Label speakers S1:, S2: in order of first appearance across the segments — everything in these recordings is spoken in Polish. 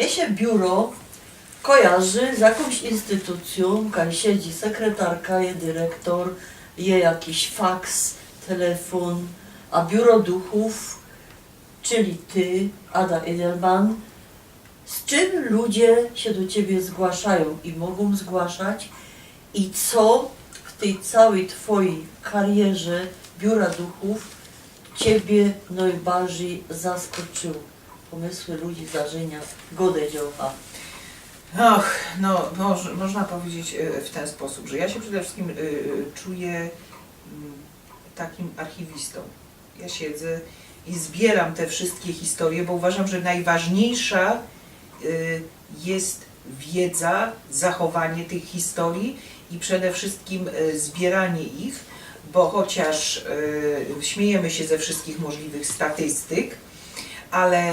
S1: Mnie się biuro kojarzy z jakąś instytucją, tam siedzi sekretarka, je dyrektor, je jakiś faks, telefon, a biuro duchów, czyli ty, Ada Edelman, z czym ludzie się do ciebie zgłaszają i mogą zgłaszać i co w tej całej twojej karierze biura duchów ciebie najbardziej zaskoczyło? Pomysły ludzi, zdarzenia, godę dzioła.
S2: Och, no można powiedzieć w ten sposób, że ja się przede wszystkim czuję takim archiwistą. Ja siedzę i zbieram te wszystkie historie, bo uważam, że najważniejsza jest wiedza, zachowanie tych historii i przede wszystkim zbieranie ich, bo chociaż śmiejemy się ze wszystkich możliwych statystyk, ale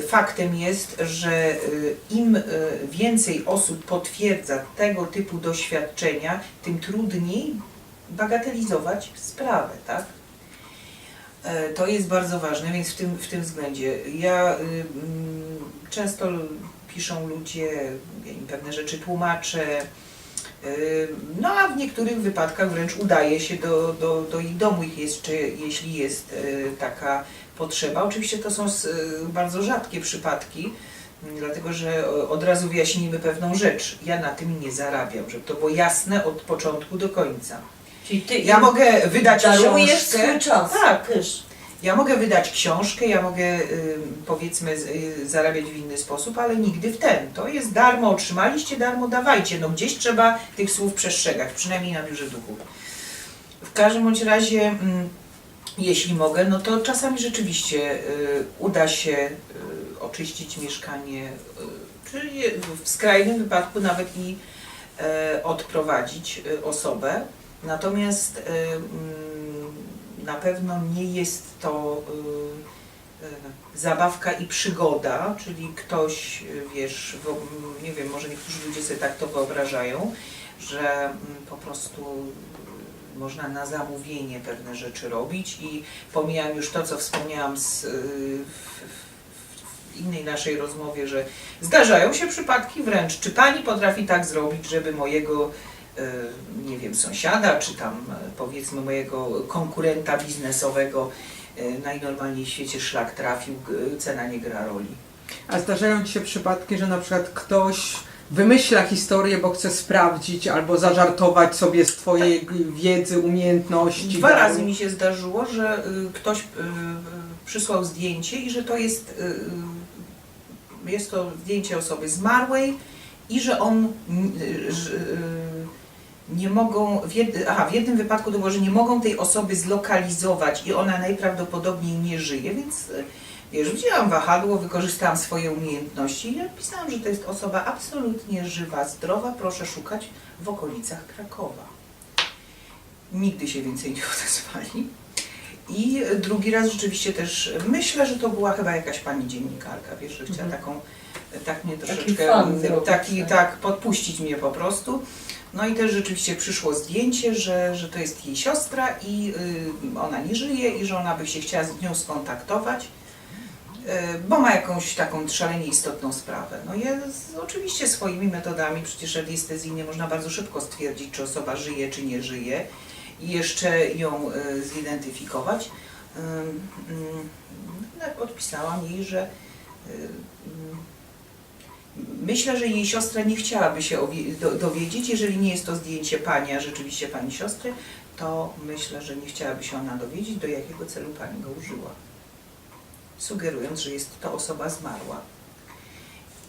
S2: faktem jest, że im więcej osób potwierdza tego typu doświadczenia, tym trudniej bagatelizować sprawę, tak? To jest bardzo ważne, więc w tym względzie ja często piszą ludzie, ja im pewne rzeczy tłumaczę, no a w niektórych wypadkach wręcz udaje się do ich domu, jeśli jest taka potrzeba. Oczywiście to są bardzo rzadkie przypadki, dlatego że od razu wyjaśnijmy pewną rzecz. Ja na tym nie zarabiam, żeby to było jasne od początku do końca.
S1: Czyli ty
S2: Ja mogę wydać
S1: darujesz
S2: książkę.
S1: swój czas.
S2: Tak.
S1: Też.
S2: Ja mogę wydać książkę, ja mogę powiedzmy zarabiać w inny sposób, ale nigdy w ten. To jest darmo, otrzymaliście, darmo dawajcie. No gdzieś trzeba tych słów przestrzegać, przynajmniej na biurze duchów. W każdym bądź razie, jeśli mogę, no to czasami rzeczywiście uda się oczyścić mieszkanie, czy w skrajnym wypadku nawet i odprowadzić osobę. Natomiast na pewno nie jest to zabawka i przygoda, czyli ktoś, wiesz, nie wiem, może niektórzy ludzie sobie tak to wyobrażają, że po prostu można na zamówienie pewne rzeczy robić i pomijam już to, co wspomniałam w innej naszej rozmowie, że zdarzają się przypadki wręcz, czy pani potrafi tak zrobić, żeby mojego nie wiem, sąsiada, czy tam powiedzmy mojego konkurenta biznesowego najnormalniej w świecie szlak trafił, cena nie gra roli.
S3: A zdarzają Ci się przypadki, że na przykład ktoś wymyśla historię, bo chce sprawdzić albo zażartować sobie z Twojej wiedzy, umiejętności?
S2: Dwa razy mi się zdarzyło, że ktoś przysłał zdjęcie i że to jest to zdjęcie osoby zmarłej i że on nie mogą, w jednym wypadku to było, że nie mogą tej osoby zlokalizować i ona najprawdopodobniej nie żyje, więc wiesz, wzięłam wahadło, wykorzystałam swoje umiejętności i napisałam, że to jest osoba absolutnie żywa, zdrowa, proszę szukać w okolicach Krakowa. Nigdy się więcej nie odezwali. I drugi raz rzeczywiście też, myślę, że to była chyba jakaś pani dziennikarka, wiesz, że chciała tak mnie troszeczkę, tak, podpuścić mnie po prostu. No i też rzeczywiście przyszło zdjęcie, że to jest jej siostra i ona nie żyje i że ona by się chciała z nią skontaktować, bo ma jakąś taką szalenie istotną sprawę. No ja oczywiście swoimi metodami, przecież radiestezyjnie można bardzo szybko stwierdzić, czy osoba żyje, czy nie żyje i jeszcze ją zidentyfikować. Odpisałam jej, że myślę, że jej siostra nie chciałaby się dowiedzieć, jeżeli nie jest to zdjęcie pani, a rzeczywiście pani siostry, to myślę, że nie chciałaby się ona dowiedzieć, do jakiego celu pani go użyła. Sugerując, że jest to osoba zmarła.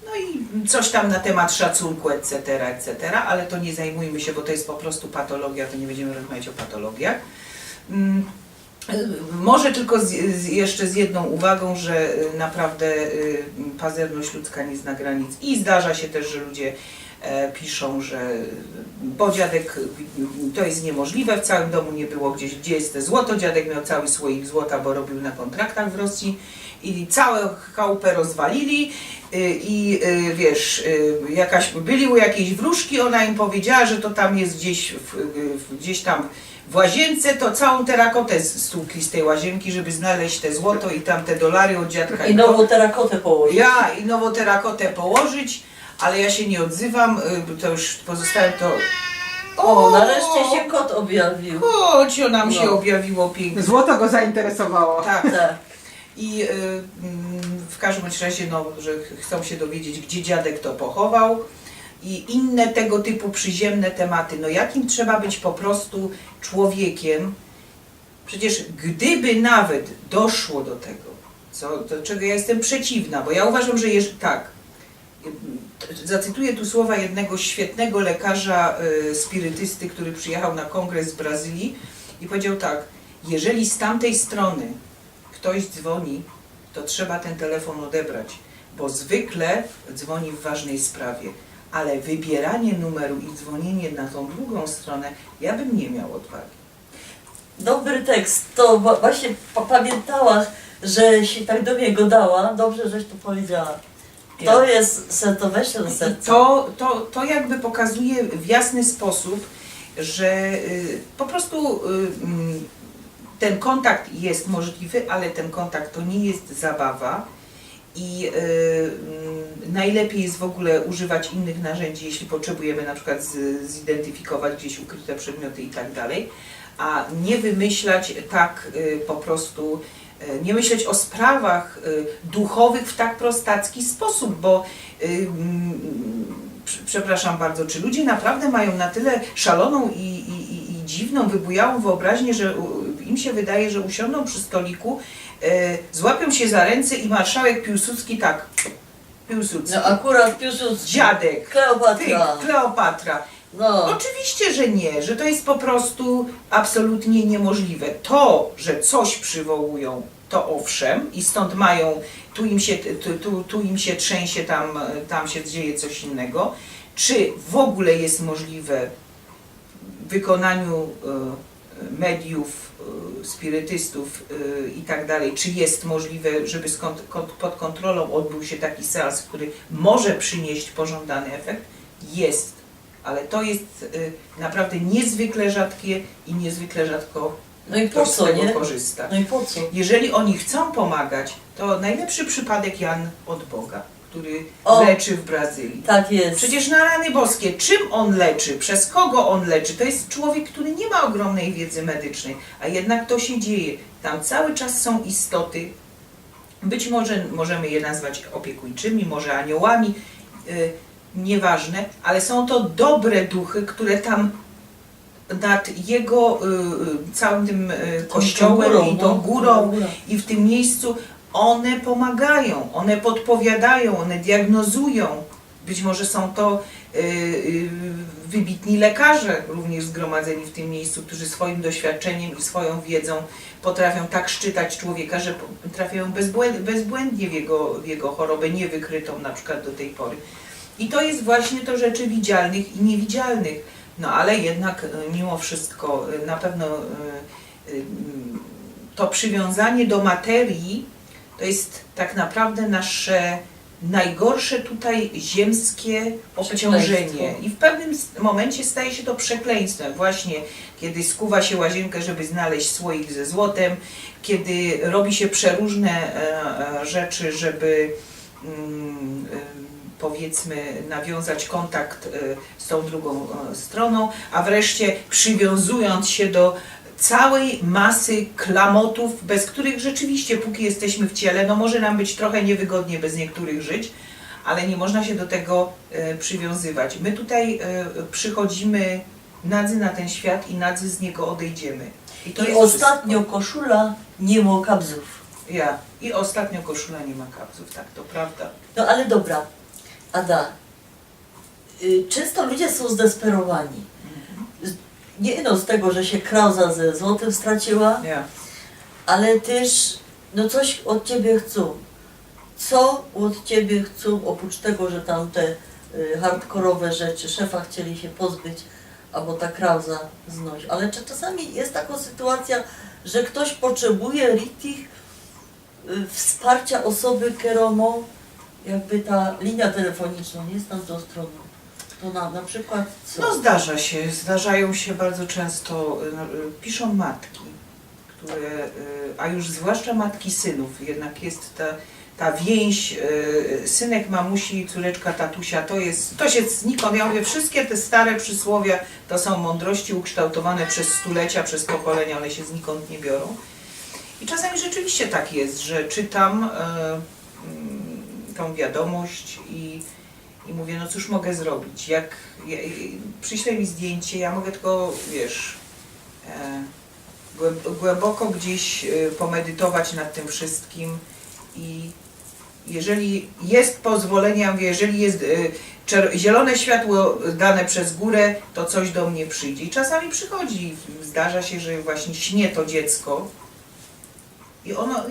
S2: No i coś tam na temat szacunku, etc., ale to nie zajmujmy się, bo to jest po prostu patologia, to nie będziemy rozmawiać o patologiach. Może tylko jeszcze z jedną uwagą, że naprawdę pazerność ludzka nie zna granic i zdarza się też, że ludzie piszą, że bo dziadek, to jest niemożliwe, w całym domu nie było gdzie jest te złoto, dziadek miał cały słoik złota, bo robił na kontraktach w Rosji i całą chałupę rozwalili i wiesz, byli u jakiejś wróżki, ona im powiedziała, że to tam jest gdzieś tam w łazience, to całą terakotę stłukli z tej łazienki, żeby znaleźć te złoto i tam te dolary od dziadka.
S1: I nową terakotę położyć.
S2: I nową terakotę położyć, ale ja się nie odzywam, to już pozostałe to...
S1: O, nareszcie się kot objawił.
S2: Chodź, nam się objawiło pięknie.
S3: Złoto go zainteresowało.
S2: Tak.
S1: Tak.
S2: I w każdym razie, no, że chcą się dowiedzieć, gdzie dziadek to pochował i inne tego typu przyziemne tematy. No jakim trzeba być po prostu człowiekiem? Przecież gdyby nawet doszło do tego, do czego ja jestem przeciwna, bo ja uważam, że tak, zacytuję tu słowa jednego świetnego lekarza spirytysty, który przyjechał na kongres z Brazylii i powiedział tak: jeżeli z tamtej strony ktoś dzwoni, to trzeba ten telefon odebrać, bo zwykle dzwoni w ważnej sprawie, ale wybieranie numeru i dzwonienie na tą drugą stronę, ja bym nie miał odwagi.
S1: Dobry tekst. To właśnie pamiętałaś, że się tak do mnie godała. Dobrze, żeś to powiedziała. To jest weź do serca.
S2: To jakby pokazuje w jasny sposób, że po prostu ten kontakt jest możliwy, ale ten kontakt to nie jest zabawa i najlepiej jest w ogóle używać innych narzędzi, jeśli potrzebujemy na przykład zidentyfikować gdzieś ukryte przedmioty i tak dalej, a nie wymyślać tak po prostu, nie myśleć o sprawach duchowych w tak prostacki sposób, bo przepraszam bardzo, czy ludzie naprawdę mają na tyle szaloną i dziwną, wybujałą wyobraźnię, że im się wydaje, że usiądą przy stoliku, złapią się za ręce i marszałek Piłsudski tak, Piłsudski,
S1: No akurat Piłsudski.
S2: dziadek,
S1: Kleopatra.
S2: Kleopatra.
S1: No.
S2: Oczywiście, że nie, że to jest po prostu absolutnie niemożliwe. To, że coś przywołują, to owszem, i stąd mają, tu im się trzęsie, tam się dzieje coś innego. Czy w ogóle jest możliwe w wykonaniu mediów, spirytystów i tak dalej, czy jest możliwe, żeby pod kontrolą odbył się taki seans, który może przynieść pożądany efekt? Jest. Ale to jest naprawdę niezwykle rzadkie i niezwykle rzadko
S1: No i po
S2: ktoś z
S1: co,
S2: tego
S1: nie?
S2: korzysta.
S1: No i po co?
S2: Jeżeli oni chcą pomagać, to najlepszy przypadek Jan od Boga, który
S1: O!
S2: leczy w Brazylii.
S1: Tak jest.
S2: Przecież na rany boskie, czym on leczy, przez kogo on leczy? To jest człowiek, który nie ma ogromnej wiedzy medycznej, a jednak to się dzieje. Tam cały czas są istoty, być może możemy je nazwać opiekuńczymi, może aniołami, nieważne, ale są to dobre duchy, które tam nad jego całym tym kościołem i tą górą i w tym miejscu one pomagają, one podpowiadają, one diagnozują. Być może są to wybitni lekarze również zgromadzeni w tym miejscu, którzy swoim doświadczeniem i swoją wiedzą potrafią tak szczytać człowieka, że trafiają bezbłędnie w jego chorobę niewykrytą na przykład do tej pory. I to jest właśnie to rzeczy widzialnych i niewidzialnych. No ale jednak mimo wszystko na pewno to przywiązanie do materii to jest tak naprawdę nasze najgorsze tutaj ziemskie obciążenie. I w pewnym momencie staje się to przekleństwem. Właśnie kiedy skuwa się łazienkę, żeby znaleźć słoik ze złotem, kiedy robi się przeróżne rzeczy, żeby powiedzmy nawiązać kontakt z tą drugą stroną, a wreszcie przywiązując się do całej masy klamotów, bez których rzeczywiście, póki jesteśmy w ciele, no może nam być trochę niewygodnie bez niektórych żyć, ale nie można się do tego przywiązywać. My tutaj przychodzimy nadzy na ten świat i nadzy z niego odejdziemy. I to
S1: I
S2: jest
S1: ostatnio
S2: wszystko.
S1: koszula nie ma kabzów.
S2: I ostatnio koszula nie ma kabzów, tak, to prawda.
S1: No ale dobra, Ada, często ludzie są zdesperowani. Nie no z tego, że się krauza ze złotem straciła, ale też no coś od ciebie chcą. Co od ciebie chcą, oprócz tego, że tam te hardkorowe rzeczy, szefa chcieli się pozbyć, albo ta krauza znosi. Ale czasami jest taka sytuacja, że ktoś potrzebuje richtig wsparcia osoby kierową, jakby ta linia telefoniczna nie jest tam tą stroną. To na przykład co?
S2: No zdarza się, zdarzają się bardzo często, piszą matki, które, a już zwłaszcza matki synów, jednak jest ta więź, synek mamusi, córeczka tatusia, to się znikąd, ja mówię, wszystkie te stare przysłowia to są mądrości ukształtowane przez stulecia, przez pokolenia, one się znikąd nie biorą. I czasami rzeczywiście tak jest, że czytam tą wiadomość i mówię, no cóż mogę zrobić, przyślę mi zdjęcie, ja mogę tylko, wiesz, głęboko gdzieś pomedytować nad tym wszystkim i jeżeli jest pozwolenie, ja mówię, jeżeli jest zielone światło dane przez górę, to coś do mnie przyjdzie. I czasami przychodzi, zdarza się, że właśnie śnie to dziecko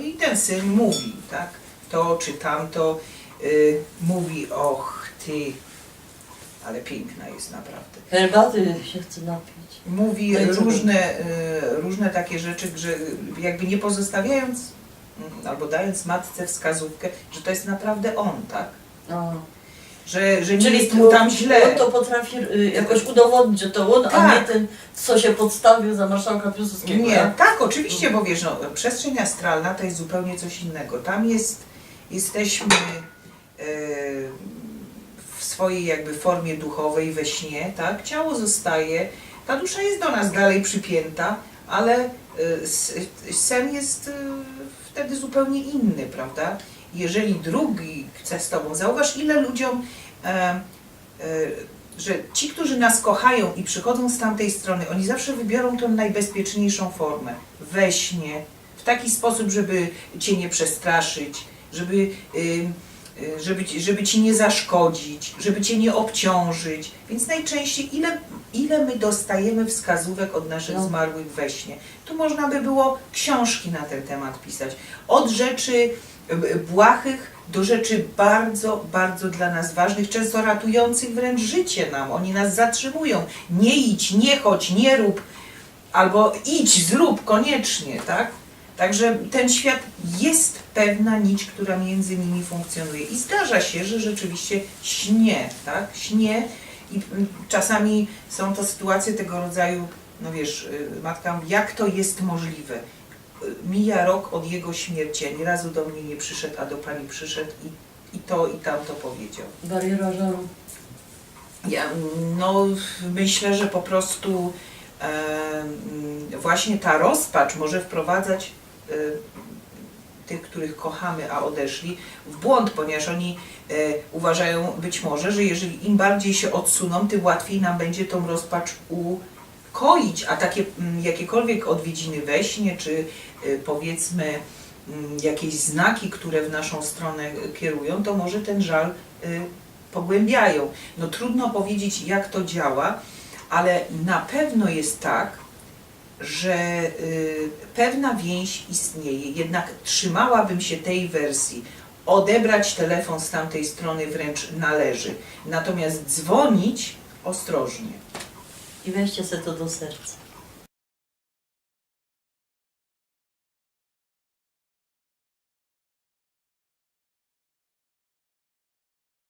S2: i ten syn mówi, tak, to czy tamto, mówi, och ty, ale piękna jest naprawdę.
S1: Herbaty się chce napić.
S2: Mówi różne takie rzeczy, że jakby nie pozostawiając albo dając matce wskazówkę, że to jest naprawdę on, tak?
S1: No.
S2: Że nie jest mu tam źle.
S1: On to potrafi jakoś udowodnić, że to on,
S2: tak.
S1: a nie ten, co się podstawił za marszałka Piłsudskiego.
S2: Nie, tak, oczywiście, bo wiesz, no, przestrzeń astralna to jest zupełnie coś innego. Tam jesteśmy w swojej jakby formie duchowej we śnie, tak? Ciało zostaje, ta dusza jest do nas dalej przypięta, ale sen jest wtedy zupełnie inny, prawda? Jeżeli drugi chce z Tobą, zauważ ile ludziom, że ci, którzy nas kochają i przychodzą z tamtej strony, oni zawsze wybiorą tą najbezpieczniejszą formę, we śnie, w taki sposób, żeby Cię nie przestraszyć, żeby Ci nie zaszkodzić, żeby Cię nie obciążyć. Więc najczęściej ile my dostajemy wskazówek od naszych zmarłych we śnie. Tu można by było książki na ten temat pisać. Od rzeczy błahych do rzeczy bardzo, bardzo dla nas ważnych, często ratujących wręcz życie nam. Oni nas zatrzymują. Nie idź, nie chodź, nie rób, albo idź, zrób koniecznie, tak? Także ten świat jest pewna nić, która między nimi funkcjonuje. I zdarza się, że rzeczywiście śnie, tak? Śnie i czasami są to sytuacje tego rodzaju, no wiesz, matka mówi, jak to jest możliwe? Mija rok od jego śmierci, ani razu do mnie nie przyszedł, a do pani przyszedł i to i tamto powiedział.
S1: Bariera żalu.
S2: No myślę, że po prostu właśnie ta rozpacz może wprowadzać tych, których kochamy, a odeszli, w błąd, ponieważ oni uważają być może, że jeżeli im bardziej się odsuną, tym łatwiej nam będzie tą rozpacz ukoić, a takie jakiekolwiek odwiedziny we śnie, czy powiedzmy jakieś znaki, które w naszą stronę kierują, to może ten żal pogłębiają. No trudno powiedzieć, jak to działa, ale na pewno jest tak, że pewna więź istnieje, jednak trzymałabym się tej wersji. Odebrać telefon z tamtej strony wręcz należy, natomiast dzwonić ostrożnie.
S1: I weźcie sobie to do serca.